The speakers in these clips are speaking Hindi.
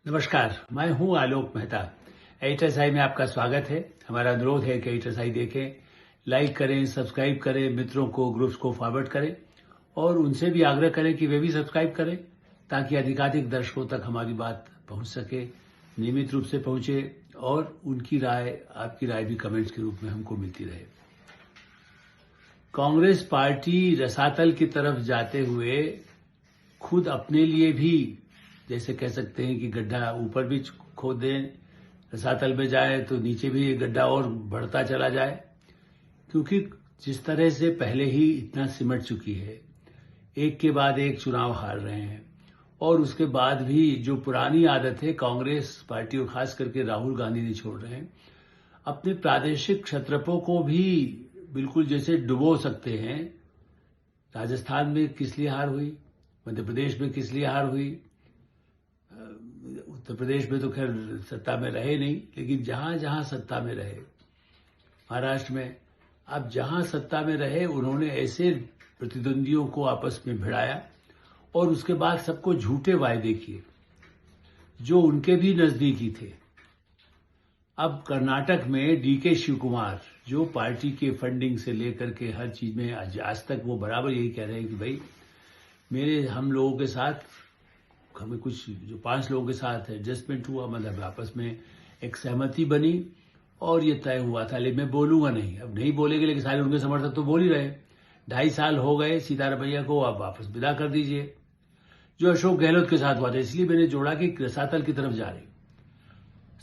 नमस्कार, मैं हूं आलोक मेहता। एचएसआई में आपका स्वागत है। हमारा अनुरोध है कि एचएसआई देखें, लाइक करें, सब्सक्राइब करें, मित्रों को, ग्रुप्स को फॉरवर्ड करें और उनसे भी आग्रह करें कि वे भी सब्सक्राइब करें ताकि अधिकाधिक दर्शकों तक हमारी बात पहुंच सके, नियमित रूप से पहुंचे और उनकी राय, आपकी राय भी कमेंट्स के रूप में हमको मिलती रहे। कांग्रेस पार्टी रसातल की तरफ जाते हुए खुद अपने लिए भी, जैसे कह सकते हैं कि गड्ढा ऊपर भी खोद दें, रसातल में जाए तो नीचे भी एक गड्ढा और बढ़ता चला जाए, क्योंकि जिस तरह से पहले ही इतना सिमट चुकी है, एक के बाद एक चुनाव हार रहे हैं और उसके बाद भी जो पुरानी आदत है कांग्रेस पार्टी और खास करके राहुल गांधी नहीं छोड़ रहे हैं, अपने प्रादेशिक क्षत्रपों को भी बिल्कुल जैसे डुबो सकते हैं। राजस्थान में किस लिए हार हुई, मध्य प्रदेश में किस लिए हार हुई, उत्तर प्रदेश में तो खैर सत्ता में रहे नहीं, लेकिन जहां जहां सत्ता में रहे, महाराष्ट्र में, अब जहां सत्ता में रहे उन्होंने ऐसे प्रतिद्वंदियों को आपस में भिड़ाया और उसके बाद सबको झूठे वायदे किए जो उनके भी नजदीकी थे। अब कर्नाटक में डीके शिव कुमार, जो पार्टी के फंडिंग से लेकर के हर चीज में आज तक वो बराबर यही कह रहे हैं कि भाई हम लोगों के साथ, हमें कुछ जो 5 लोगों के साथ एडजस्टमेंट हुआ, मतलब आपस में एक सहमति बनी और ये तय हुआ था, लेकिन मैं बोलूंगा नहीं। अब नहीं बोलेंगे, लेकिन सारे उनके समर्थक तो बोल ही रहे। 2.5 साल हो गए सीतारमैया को, अब वापस विदा कर दीजिए, जो अशोक गहलोत के साथ हुआ था। इसलिए मैंने जोड़ा कि रसातल की तरफ जा रही।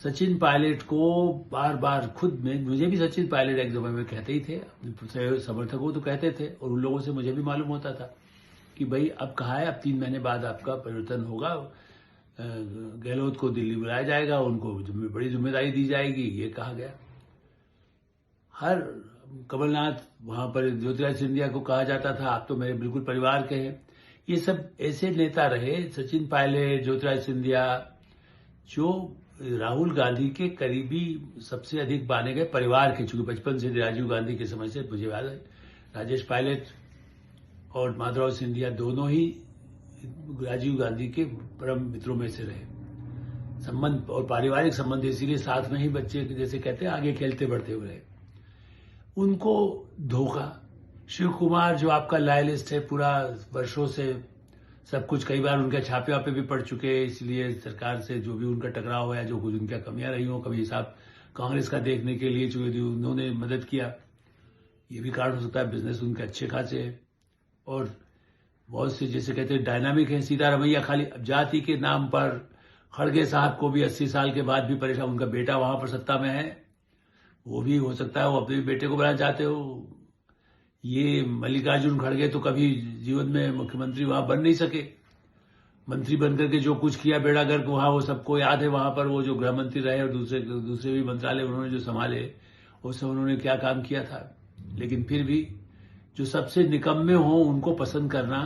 सचिन पायलट को बार बार खुद में, मुझे भी सचिन पायलट एक समय में कहते ही थे, अपने समर्थकों तो कहते थे और उन लोगों से मुझे भी मालूम होता था कि भाई अब कहा है, अब 3 महीने बाद आपका परिवर्तन होगा, गहलोत को दिल्ली बुलाया जाएगा, उनको बड़ी जिम्मेदारी दी जाएगी, ये कहा गया। हर कमलनाथ, वहां पर ज्योतिरादित्य सिंधिया को कहा जाता था आप तो मेरे बिल्कुल परिवार के हैं। ये सब ऐसे नेता रहे, सचिन पायलट, ज्योतिरादित्य सिंधिया, जो राहुल गांधी के करीबी सबसे अधिक माने गए परिवार के, चूंकि बचपन से राजीव गांधी के समय से मुझे याद है, राजेश पायलट और माधवराव सिंधिया दोनों ही राजीव गांधी के परम मित्रों में से रहे। संबंध और पारिवारिक संबंध, इसीलिए साथ में ही बच्चे जैसे कहते हैं आगे खेलते बढ़ते हुए रहे। उनको धोखा, शिव कुमार जो आपका लॉयलिस्ट है, पूरा वर्षों से सब कुछ, कई बार उनके छापे वापे भी पड़ चुके हैं, इसलिए सरकार से जो भी उनका टकराव हुआ, जो कुछ उनकी कमियां रही हो, कभी हिसाब कांग्रेस का देखने के लिए जो उन्होंने मदद किया, ये भी कारण हो सकता है। बिजनेस उनके अच्छे खासे है और बहुत से जैसे कहते हैं डायनामिक है। सीतारमैया खाली जाति के नाम पर, खड़गे साहब को भी 80 साल के बाद भी परेशान, उनका बेटा वहां पर सत्ता में है, वो भी हो सकता है वो अपने बेटे को बनाना चाहते हो। ये मल्लिकार्जुन खड़गे तो कभी जीवन में मुख्यमंत्री वहां बन नहीं सके, मंत्री बनकर के जो कुछ किया बेड़ा गर्क वहां, वो सबको याद है। वहां पर वो जो गृह मंत्री रहे और दूसरे भी मंत्रालय उन्होंने जो संभाले, उससे उन्होंने क्या काम किया था। लेकिन फिर भी जो सबसे निकम्मे हो उनको पसंद करना,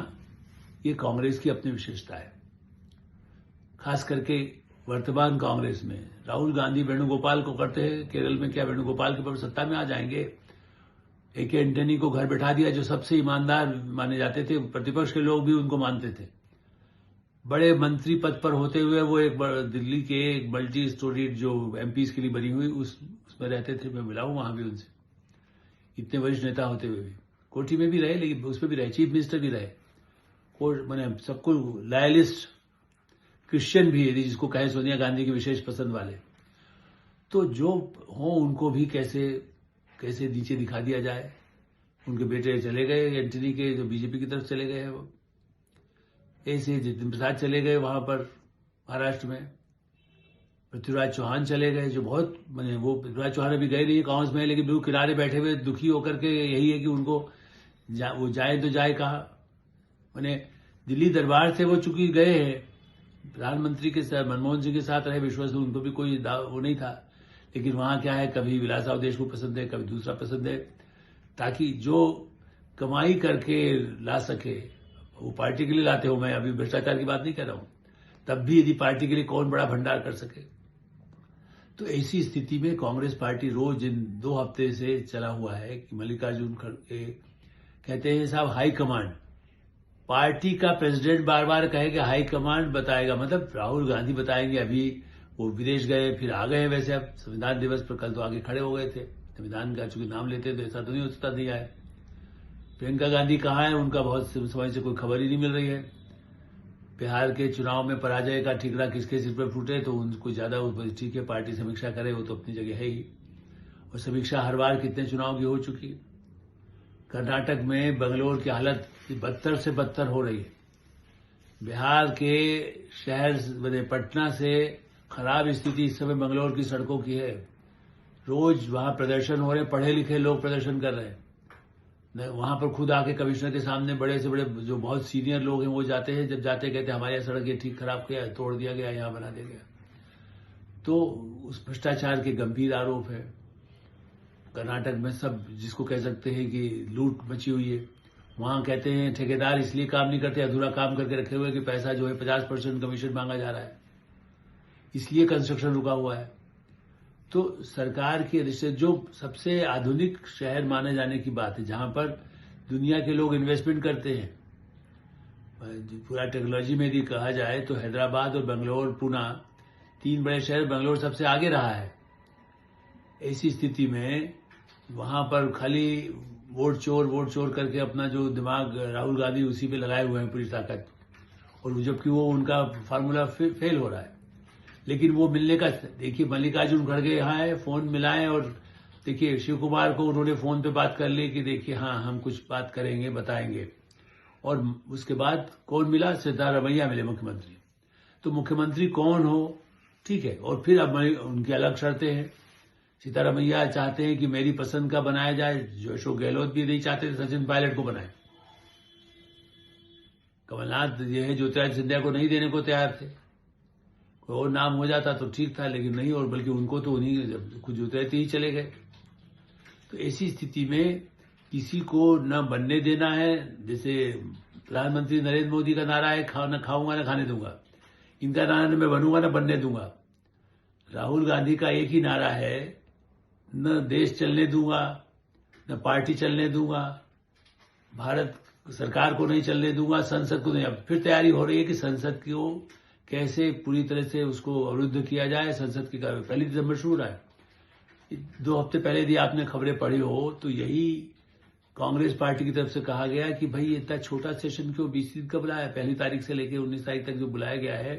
ये कांग्रेस की अपनी विशेषता है। खास करके वर्तमान कांग्रेस में राहुल गांधी वेणुगोपाल को करते हैं, केरल में क्या वेणुगोपाल के पर सत्ता में आ जाएंगे। AK एंटनी को घर बैठा दिया, जो सबसे ईमानदार माने जाते थे, प्रतिपक्ष के लोग भी उनको मानते थे। बड़े मंत्री पद पर होते हुए वो एक दिल्ली के एक मल्टी स्टोरी जो MPs के लिए बनी हुई उसमें रहते थे। मैं मिला हूं वहां भी उनसे, इतने वरिष्ठ नेता होते हुए भी। कोठी में भी रहे, लेकिन उसमें भी रहे, चीफ मिनिस्टर भी रहे, मैंने सबको लॉयलिस्ट क्रिश्चियन भी, यदि जिसको कहे सोनिया गांधी की विशेष पसंद वाले, तो जो हो उनको भी कैसे नीचे दिखा दिया जाए। उनके बेटे चले गए एंटनी के, जो बीजेपी की तरफ चले गए हैं, वो ऐसे जितिन प्रसाद चले गए वहां पर महाराष्ट्र में, पृथ्वीराज चौहान चले गए, जो बहुत मैंने, वो पृथ्वीराज चौहान अभी गए नहीं कांग्रेस में, लेकिन बिल्कुल किनारे बैठे हुए दुखी होकर के यही है कि उनको वो जाए तो जाए कहा। मैंने दिल्ली दरबार से वो चूंकि गए हैं, प्रधानमंत्री के साथ मनमोहन सिंह के साथ रहे, विश्वास उनको भी कोई वो नहीं था, लेकिन वहां क्या है, कभी विलासराव देशमुख पसंद है, कभी दूसरा पसंद है, ताकि जो कमाई करके ला सके वो पार्टी के लिए लाते हो। मैं अभी भ्रष्टाचार की बात नहीं कर रहा हूं, तब भी यदि पार्टी के लिए कौन बड़ा भंडार कर सके। तो ऐसी स्थिति में कांग्रेस पार्टी रोज इन 2 हफ्ते से चला हुआ है कि मल्लिकार्जुन खड़गे कहते हैं साहब हाई कमांड, पार्टी का प्रेसिडेंट बार बार कहे कि हाई कमांड बताएगा, मतलब राहुल गांधी बताएंगे। अभी वो विदेश गए, फिर आ गए। वैसे अब संविधान दिवस पर कल तो आगे खड़े हो गए थे, संविधान का चूंकि नाम लेते तो ऐसा तो नहीं होता, नहीं आए। प्रियंका गांधी कहाँ है, उनका बहुत समय से कोई खबर ही नहीं मिल रही है। बिहार के चुनाव में पराजय का ठिकरा किसके सिर पर फूटे, तो उनको ज्यादा ठीक है, पार्टी समीक्षा करे, वो तो अपनी जगह है ही। और समीक्षा हर बार कितने चुनाव की हो चुकी। कर्नाटक में बेंगलोर की हालत बदतर से बदतर हो रही है। बिहार के शहर पटना से खराब स्थिति इस समय बेंगलोर की सड़कों की है। रोज वहां प्रदर्शन हो रहे, पढ़े लिखे लोग प्रदर्शन कर रहे हैं। वहां पर खुद आके कमिश्नर के सामने बड़े से बड़े जो बहुत सीनियर लोग हैं वो जाते हैं, जब जाते कहते हैं हमारे यहाँ सड़क ये ठीक खराब किया, तोड़ दिया गया, यहाँ बना दिया गया। तो उस भ्रष्टाचार के गंभीर आरोप है। कर्नाटक में सब जिसको कह सकते हैं कि लूट मची हुई है। वहां कहते हैं ठेकेदार इसलिए काम नहीं करते, अधूरा काम करके रखे हुए कि पैसा जो है 50% कमीशन मांगा जा रहा है, इसलिए कंस्ट्रक्शन रुका हुआ है। तो सरकार के रिश्ते, जो सबसे आधुनिक शहर माने जाने की बात है, जहां पर दुनिया के लोग इन्वेस्टमेंट करते हैं, पूरा टेक्नोलॉजी में यदि कहा जाए तो हैदराबाद और बेंगलोर, पुणे, 3 बड़े शहर, बेंगलोर सबसे आगे रहा है। ऐसी स्थिति में वहां पर खाली वोट चोर करके अपना जो दिमाग राहुल गांधी उसी पे लगाए हुए हैं पूरी ताकत, और जबकि वो उनका फार्मूला फेल हो रहा है। लेकिन वो मिलने का, देखिए मल्लिकार्जुन खड़गे यहाँ है, फोन मिलाएं, और देखिए शिव कुमार को उन्होंने फोन पे बात कर ली कि देखिए हाँ हम कुछ बात करेंगे, बताएंगे। और उसके बाद कौन मिला, सिद्धारमैया मिले, मुख्यमंत्री। तो मुख्यमंत्री कौन हो, ठीक है। और फिर अब उनकी अलग शर्तें हैं। सीतारमैया चाहते हैं कि मेरी पसंद का बनाया जाए, जो अशोक गहलोत भी नहीं चाहते थे सचिन पायलट को बनाए। कमलनाथ ये है ज्योतिरादित्य सिंधिया को नहीं देने को तैयार थे। कोई और नाम हो जाता तो ठीक था, लेकिन नहीं, और बल्कि उनको तो उन्हीं खुद ज्योतिरादित्य ही चले गए। तो ऐसी स्थिति में किसी को न बनने देना है। जैसे प्रधानमंत्री नरेंद्र मोदी का नारा है, न खाऊंगा न खाने दूंगा। इनका नारा न मैं बनूंगा न बनने दूंगा। राहुल गांधी का एक ही नारा है, न देश चलने दूंगा, न पार्टी चलने दूंगा, भारत सरकार को नहीं चलने दूंगा, संसद को नहीं। अब फिर तैयारी हो रही है कि संसद को कैसे पूरी तरह से उसको अवरुद्ध किया जाए। संसद की कार्रवाई 1 दिसंबर शुरू रहा है। 2 हफ्ते पहले यदि आपने खबरें पढ़ी हो तो यही कांग्रेस पार्टी की तरफ से कहा गया कि भाई इतना छोटा सेशन क्यों 20 दिन का बुलाया, 1 तारीख से लेकर 19 तारीख तक जो बुलाया गया है,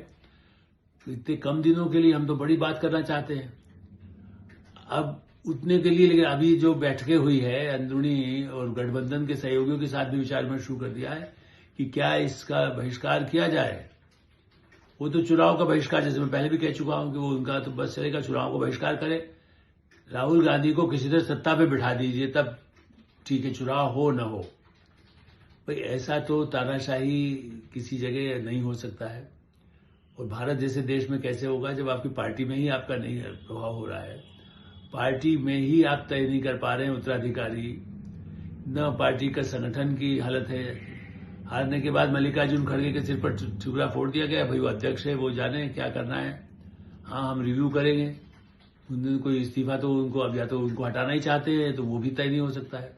तो इतने कम दिनों के लिए हम तो बड़ी बात करना चाहते हैं। अब उतने के लिए, लेकिन अभी जो बैठकें हुई है अंदरूनी और गठबंधन के सहयोगियों के साथ भी विचार विमर्श शुरू कर दिया है कि क्या इसका बहिष्कार किया जाए। वो तो चुनाव का बहिष्कार, जैसे मैं पहले भी कह चुका हूं कि वो उनका तो बस चलेगा, चुनाव को बहिष्कार करे, राहुल गांधी को किसी तरह सत्ता पे बिठा दीजिए, तब ठीक है, चुनाव हो न हो। भाई ऐसा तो तानाशाही किसी जगह नहीं हो सकता है। और भारत जैसे देश में कैसे होगा जब आपकी पार्टी में ही आपका नहीं प्रभाव हो रहा है, पार्टी में ही आप तय नहीं कर पा रहे हैं उत्तराधिकारी, न पार्टी का संगठन की हालत है। हारने के बाद मल्लिकार्जुन खड़गे के सिर पर ठुकरा फोड़ दिया गया, भाई वो अध्यक्ष है, वो जाने क्या करना है। हाँ हम रिव्यू करेंगे। उन्होंने कोई इस्तीफा तो उनको, अब या तो उनको हटाना ही चाहते हैं, तो वो भी तय नहीं हो सकता है।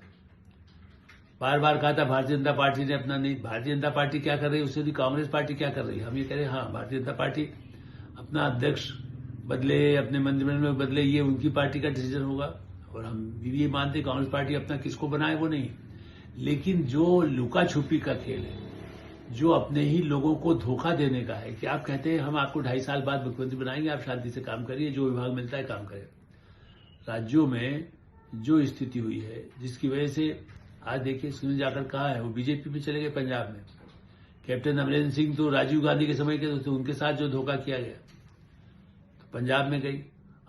बार बार कहा था भारतीय जनता पार्टी ने अपना नहीं, भारतीय जनता पार्टी क्या कर रही है उससे भी कांग्रेस पार्टी क्या कर रही है। हम ये कह रहे हैं हाँ भारतीय जनता पार्टी अपना अध्यक्ष बदले, अपने मंत्रिमंडल में बदले, ये उनकी पार्टी का डिसीजन होगा। और हम भी ये मानते कांग्रेस पार्टी अपना किसको बनाए वो नहीं, लेकिन जो लुका छुपी का खेल है, जो अपने ही लोगों को धोखा देने का है कि आप कहते हैं हम आपको 2.5 साल बाद मुख्यमंत्री बनाएंगे, आप शांति से काम करिए, जो विभाग मिलता है काम करें। राज्यों में जो स्थिति हुई है जिसकी वजह से आज देखिए सुनील जाखड़ कहाँ है, वो बीजेपी में चले गए पंजाब में। कैप्टन अमरेंद्र सिंह तो राजीव गांधी के समय के तो उनके साथ जो धोखा किया गया तो पंजाब में गई।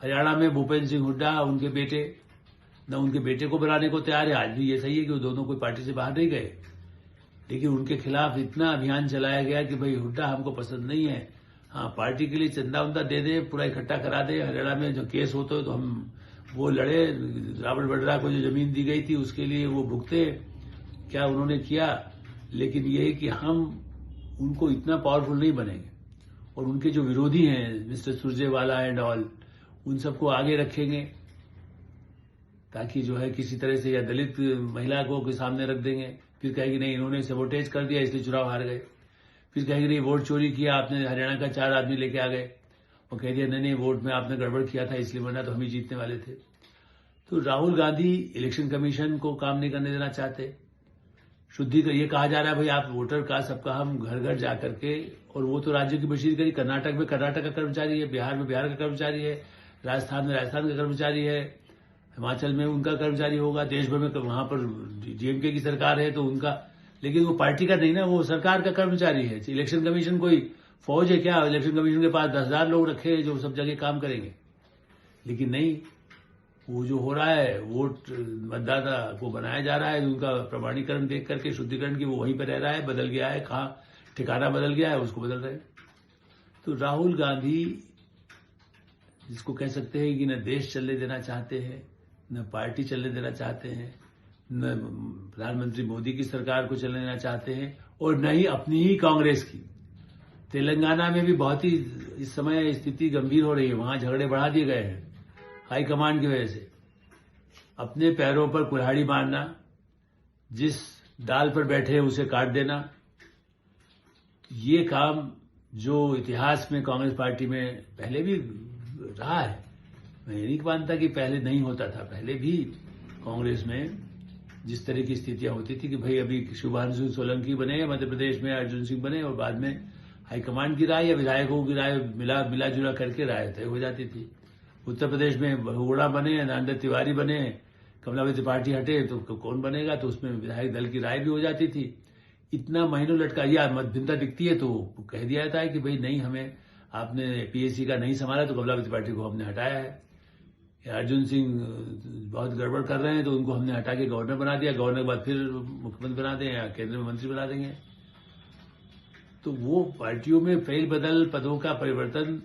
हरियाणा में भूपेंद्र सिंह हुड्डा, उनके बेटे, न उनके बेटे को बनाने को तैयार है। आज भी ये सही है कि वो दोनों कोई पार्टी से बाहर नहीं गए, लेकिन उनके खिलाफ इतना अभियान चलाया गया कि भाई हुड्डा हमको पसंद नहीं है, हाँ पार्टी के लिए चंदा उंदा दे दे, पूरा इकट्ठा करा दे। हरियाणा में जो केस होते हो तो हम वो लड़े, रावण बड्रा को जो जमीन दी गई थी उसके लिए वो भुगते, क्या उन्होंने किया। लेकिन ये है कि हम उनको इतना पावरफुल नहीं बनेंगे, और उनके जो विरोधी हैं मिस्टर सुरजेवाला एंड ऑल, उन सबको आगे रखेंगे। ताकि जो है किसी तरह से या दलित महिला को के सामने रख देंगे, फिर कहेगी नहीं इन्होंने सबोटेज कर दिया इसलिए चुनाव हार गए, फिर कहेगी नहीं वोट चोरी किया आपने, हरियाणा का 4 आदमी लेके आ गए और कह दिया नहीं वोट में आपने गड़बड़ किया था इसलिए, वरना तो हम ही जीतने वाले थे। तो राहुल गांधी इलेक्शन कमीशन को काम नहीं करने देना चाहते। शुद्धि का ये कहा जा रहा है भाई आप वोटर का सबका हम घर घर जाकर के, और वो तो राज्यों की बशीर करी, कर्नाटक में कर्नाटक का कर्मचारी है, बिहार में बिहार का कर्मचारी है, राजस्थान में राजस्थान का कर्मचारी है, हिमाचल में उनका कर्मचारी होगा, देश भर में वहां पर डीएमके की सरकार है तो उनका, लेकिन वो पार्टी का नहीं ना, वो सरकार का कर्मचारी है। इलेक्शन कमीशन कोई फौज है क्या? इलेक्शन कमीशन के पास 10,000 लोग रखे हैं जो सब जगह काम करेंगे, लेकिन नहीं, वो जो हो रहा है वोट मतदाता को बनाया जा रहा है, उनका प्रमाणीकरण देख करके शुद्धिकरण की वो वहीं पर रह रहा है, बदल गया है, कहाँ ठिकाना बदल गया है उसको बदल रहे हैं। तो राहुल गांधी जिसको कह सकते हैं कि न देश चलने देना चाहते हैं, न पार्टी चलने देना चाहते हैं, न प्रधानमंत्री मोदी की सरकार को चलने देना चाहते हैं, और न ही अपनी ही कांग्रेस की। तेलंगाना में भी बहुत ही इस समय स्थिति गंभीर हो रही है, वहां झगड़े बढ़ा दिए गए हैं हाईकमान की वजह से। अपने पैरों पर कुल्हाड़ी मारना, जिस डाल पर बैठे हैं उसे काट देना, ये काम जो इतिहास में कांग्रेस पार्टी में पहले भी रहा है। मैं ये नहीं मानता कि पहले नहीं होता था, पहले भी कांग्रेस में जिस तरह की स्थितियां होती थी कि भाई अभी शुभांशु सोलंकी बने मध्य प्रदेश में, अर्जुन सिंह बने, और बाद में हाईकमान की राय या विधायकों की राय मिला जुला करके राय तय हो जाती थी। उत्तर प्रदेश में बहुगुणा बने, नांदेड़ तिवारी बने, कमलापति त्रिपाठी हटे तो कौन बनेगा, तो उसमें विधायक दल की राय भी हो जाती थी। इतना महीनों लटका, या मतभिन्नता दिखती है तो कह दिया जाता है कि भाई नहीं, हमें आपने पीएससी का नहीं संभाला तो कमलापति त्रिपाठी को हमने हटाया है, या अर्जुन सिंह बहुत गड़बड़ कर रहे हैं तो उनको हमने हटा के गवर्नर बना दिया, गवर्नर के बाद फिर मुख्यमंत्री बना दें या केंद्र में मंत्री बना देंगे। तो वो पार्टियों में फेल बदल, पदों का परिवर्तन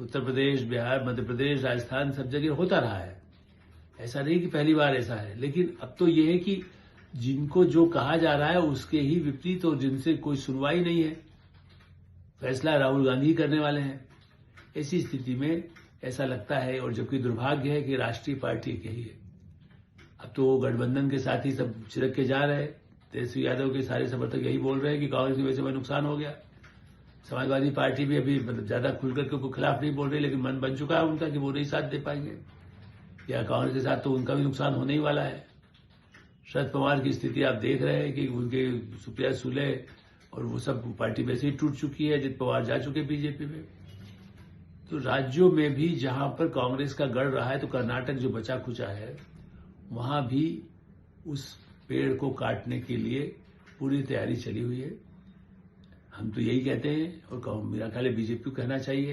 उत्तर प्रदेश, बिहार, मध्य प्रदेश, राजस्थान सब जगह होता रहा है। ऐसा नहीं कि पहली बार ऐसा है, लेकिन अब तो यह है कि जिनको जो कहा जा रहा है उसके ही विपरीत, और जिनसे कोई सुनवाई नहीं है, फैसला राहुल गांधी करने वाले हैं। ऐसी स्थिति में ऐसा लगता है, और जबकि दुर्भाग्य है कि राष्ट्रीय पार्टी के ही है। अब तो गठबंधन के साथ ही सब छिड़क के जा रहे हैं। तेजस्वी यादव के सारे समर्थक यही बोल रहे हैं कि कांग्रेस की वजह से हमें नुकसान हो गया। समाजवादी पार्टी भी अभी ज्यादा खुलकर के उनको खिलाफ नहीं बोल रही, लेकिन मन बन चुका है उनका कि वो नहीं साथ दे पाएंगे, या कांग्रेस के साथ तो उनका भी नुकसान होने ही वाला है। शरद पवार की स्थिति आप देख रहे हैं कि उनके सुप्रिया सुले और वो सब पार्टी वैसे ही टूट चुकी है, अजित पवार जा चुके बीजेपी में। तो राज्यों में भी जहां पर कांग्रेस का गढ़ रहा है, तो कर्नाटक जो बचा खुचा है वहां भी उस पेड़ को काटने के लिए पूरी तैयारी चली हुई है। हम तो यही कहते हैं, और मेरा ख्याल है बीजेपी को कहना चाहिए।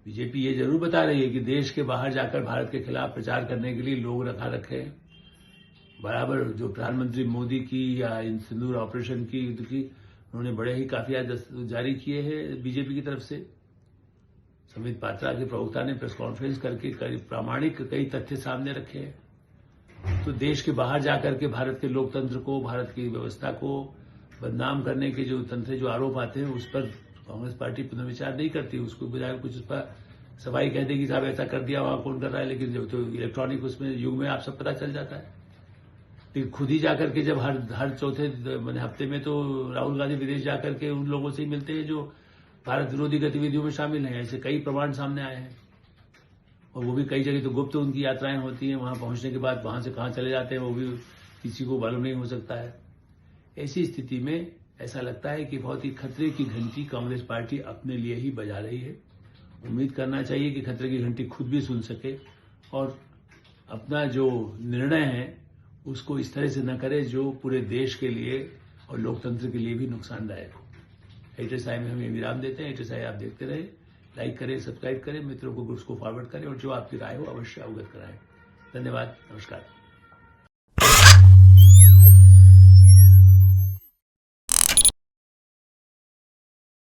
बीजेपी ये जरूर बता रही है कि देश के बाहर जाकर भारत के खिलाफ प्रचार करने के लिए लोग रखा रखे हैं। बराबर जो प्रधानमंत्री मोदी की या इन सिंदूर ऑपरेशन की उन्होंने बड़े ही काफिया जारी किए हैं बीजेपी की तरफ से। समित पात्रा के प्रवक्ता ने प्रेस कॉन्फ्रेंस करके प्रामाणिक कई तथ्य सामने रखे हैं। तो देश के बाहर जाकर के भारत के लोकतंत्र को, भारत की व्यवस्था को बदनाम करने के जो तंत्र जो आरोप आते हैं, उस पर कांग्रेस पार्टी पुनर्विचार नहीं करती। उसको बजाय कुछ उस पर सफाई कह देगी साहब ऐसा कर दिया, वहां कौन कर रहा है, लेकिन जब तो इलेक्ट्रॉनिक उसमें युग में आप सब पता चल जाता है। लेकिन खुद ही जाकर के जब हर चौथे हफ्ते में तो राहुल गांधी विदेश जाकर के उन लोगों से ही मिलते हैं जो भारत विरोधी गतिविधियों में शामिल हैं। ऐसे कई प्रमाण सामने आए हैं, और वो भी कई जगह तो गुप्त उनकी यात्राएं होती हैं। वहां पहुंचने के बाद वहां से कहां चले जाते हैं वो भी किसी को मालूम नहीं हो सकता है। ऐसी स्थिति में ऐसा लगता है कि बहुत ही खतरे की घंटी कांग्रेस पार्टी अपने लिए ही बजा रही है। उम्मीद करना चाहिए कि खतरे की घंटी खुद भी सुन सके और अपना जो निर्णय है उसको इस तरह से न करे जो पूरे देश के लिए और लोकतंत्र के लिए भी नुकसानदायक हो। HSI में हम ये विराम देते हैं। HSI आप देखते रहे, लाइक करें, सब्सक्राइब करें, मित्रों को ग्रुप्स को फॉरवर्ड करें, और जो आपकी राय हो अवश्य अवगत कराएं। धन्यवाद, नमस्कार।